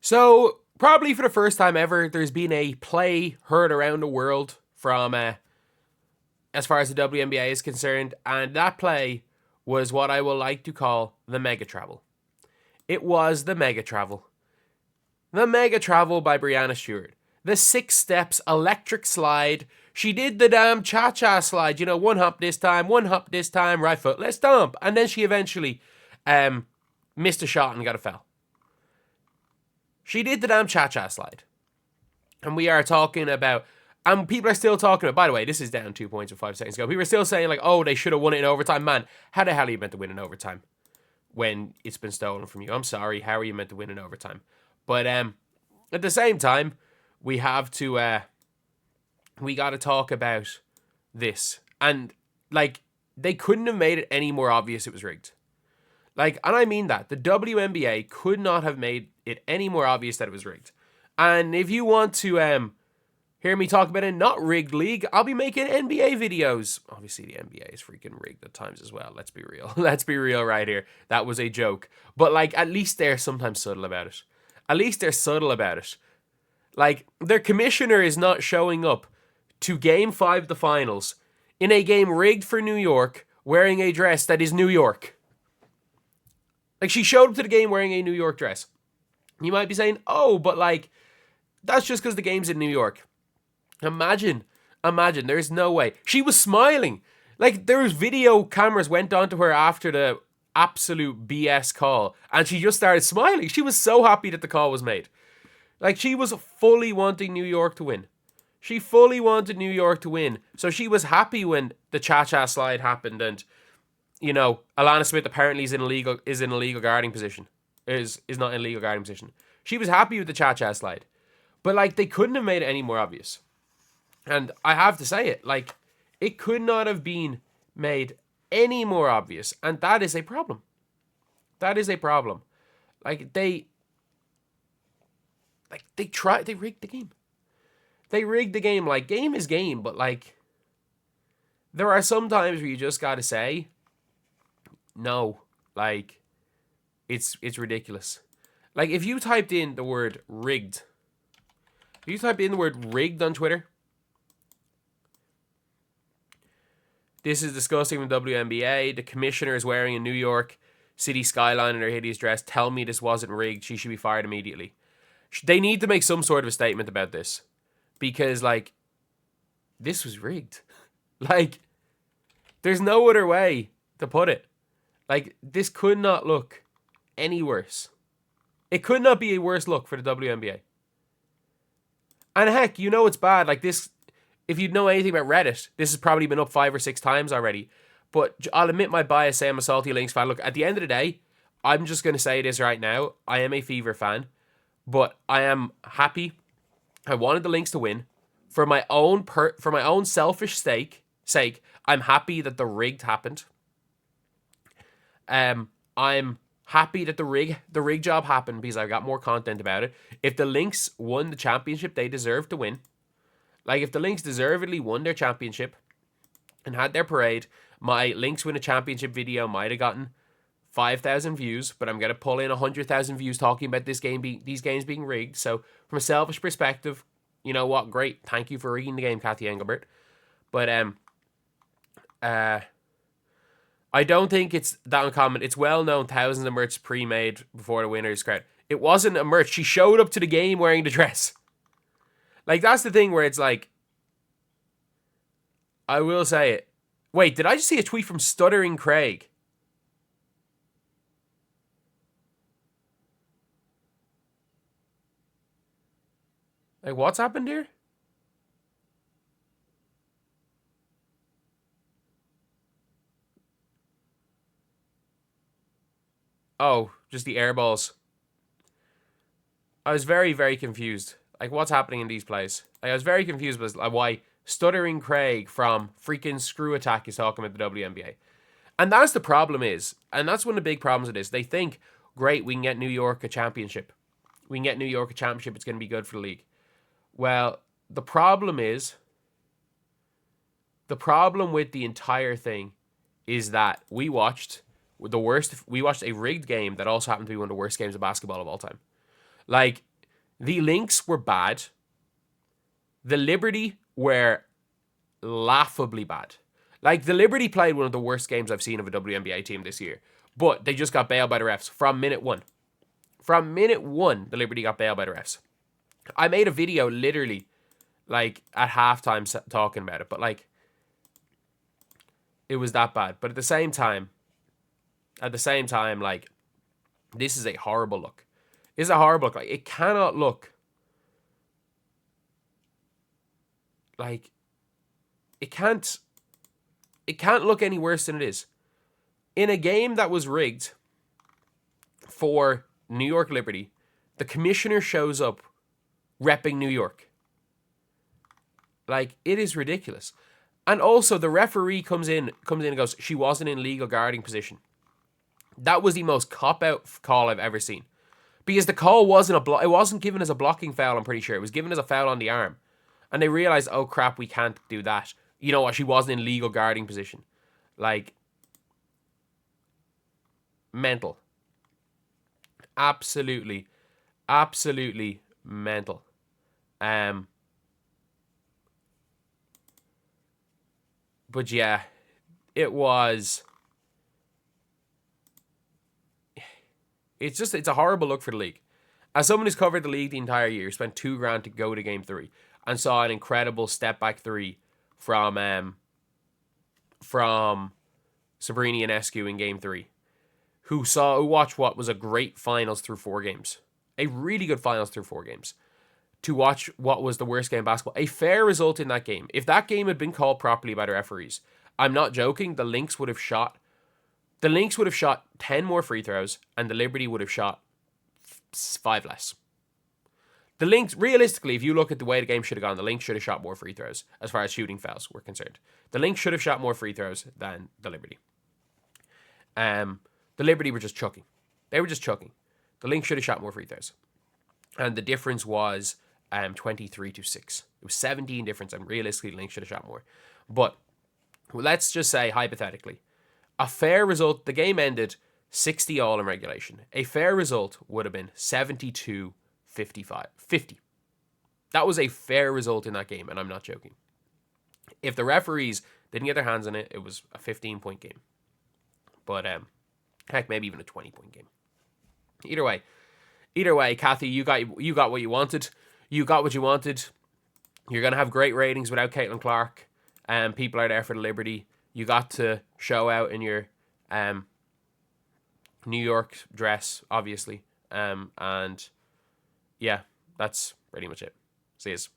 So, probably for the first time ever, there's been a play heard around the world from, as far as the WNBA is concerned, and that play was what I will like to call the Mega Travel. It was the Mega Travel. The Mega Travel by Breanna Stewart. The 6 steps electric slide. She did the damn cha-cha slide. You know, one hop this time, right foot, let's stomp. And then she eventually missed a shot and got a foul. She did the damn cha-cha slide. And we are talking about, and people are still talking about, by the way, this is down 2 points with 5 seconds ago. People are still saying like, oh, they should have won it in overtime. Man, how the hell are you meant to win in overtime when it's been stolen from you? I'm sorry, how are you meant to win in overtime? But at the same time, we have to, we got to talk about this. And, like, they couldn't have made it any more obvious it was rigged. Like, and I mean that. The WNBA could not have made it any more obvious that it was rigged. And if you want to hear me talk about a not rigged league, I'll be making NBA videos. Obviously, the NBA is freaking rigged at times as well. Let's be real. Let's be real right here. That was a joke. But, like, at least they're sometimes subtle about it. At least they're subtle about it. Like, their commissioner is not showing up to Game 5 of the finals in a game rigged for New York wearing a dress that is New York. Like, she showed up to the game wearing a New York dress. You might be saying, oh, but, like, that's just because the game's in New York. Imagine, there's no way. She was smiling. Like, there was video cameras went onto her after the absolute BS call, and she just started smiling. She was so happy that the call was made. Like, she was fully wanting New York to win. She fully wanted New York to win. So she was happy when the cha-cha slide happened, and, you know, Alana Smith apparently is in a legal guarding position. Is not in a legal guarding position. She was happy with the cha-cha slide. But, like, they couldn't have made it any more obvious. And I have to say it, like, it could not have been made any more obvious, and that is a problem. That is a problem. Like, they rigged the game. They rigged the game. Like, game is game, but, like, there are some times where you just gotta say, no, like, it's ridiculous. Like, if you typed in the word rigged, on Twitter, this is disgusting from WNBA. The commissioner is wearing a New York City skyline in her hideous dress. Tell me this wasn't rigged. She should be fired immediately. They need to make some sort of a statement about this. Because, like, this was rigged. Like, there's no other way to put it. Like, this could not look any worse. It could not be a worse look for the WNBA. And heck, you know it's bad. Like, this, if you know anything about Reddit, this has probably been up 5 or 6 times already. But I'll admit my bias, say I'm a Salty Lynx fan. Look, at the end of the day, I'm just going to say this right now. I am a Fever fan. But I am happy. I wanted the Lynx to win. For my own selfish sake, I'm happy that the rigged happened. I'm happy that the rig job happened because I got more content about it. If the Lynx won the championship, they deserve to win. Like, if the Lynx deservedly won their championship and had their parade, my Lynx win a championship video might have gotten 5,000 views, but I'm gonna pull in 100,000 views talking about these games being rigged. So from a selfish perspective, you know what? Great, thank you for rigging the game, Kathy Engelbert. But I don't think it's that uncommon. It's well known, thousands of merch pre-made before the winner's crowd. It wasn't a merch. She showed up to the game wearing the dress. Like, that's the thing where it's like, I will say it. Wait, did I just see a tweet from Stuttering Craig? Like, what's happened here? Oh, just the air balls. I was very, very confused. Like, what's happening in these plays? Like, I was very confused with why Stuttering Craig from freaking Screw Attack is talking about the WNBA. And that's the problem is, and that's one of the big problems it is. They think, great, we can get New York a championship. We can get New York a championship. It's going to be good for the league. Well, the problem with the entire thing is that we watched a rigged game that also happened to be one of the worst games of basketball of all time. Like, The Lynx were bad. The Liberty were laughably bad. Like, the Liberty played one of the worst games I've seen of a WNBA team this year. But they just got bailed by the refs from minute one. From minute one, the Liberty got bailed by the refs. I made a video literally, like, at halftime talking about it. But, like, it was that bad. But at the same time, like, this is a horrible look. This is a horrible look. Like, it cannot look like it can't look any worse than it is. In a game that was rigged for New York Liberty, the commissioner shows up repping New York. Like, it is ridiculous. And also, the referee comes in and goes, she wasn't in legal guarding position. That was the most cop-out call I've ever seen. Because the call wasn't it wasn't given as a blocking foul, I'm pretty sure. It was given as a foul on the arm. And they realized, oh crap, we can't do that. You know what, she wasn't in legal guarding position. Like, mental. Absolutely mental. But yeah, it's a horrible look for the league. As someone who's covered the league the entire year, spent $2,000 to go to Game 3, and saw an incredible step back three from Sabrina Ionescu in Game 3, who watched what was a great finals through 4 games, a really good finals through 4 games, to watch what was the worst game of basketball, a fair result in that game. If that game had been called properly by the referees, I'm not joking, the Lynx would have shot 10 more free throws, and the Liberty would have shot 5 less. The Lynx, realistically, if you look at the way the game should have gone, the Lynx should have shot more free throws as far as shooting fouls were concerned. The Lynx should have shot more free throws than the Liberty. The Liberty were just chucking. They were just chucking. The Lynx should have shot more free throws. And the difference was 23-6. It was 17 difference, and realistically, the Lynx should have shot more. But let's just say, hypothetically, a fair result, the game ended 60 all in regulation. A fair result would have been 72-50. That was a fair result in that game, and I'm not joking. If the referees didn't get their hands on it, it was a 15-point game. But, heck, maybe even a 20-point game. Either way, Kathy, you got what you wanted. You got what you wanted. You're going to have great ratings without Caitlin Clark. People are there for the Liberty. You got to show out in your New York dress, obviously. And yeah, that's pretty much it. See yous.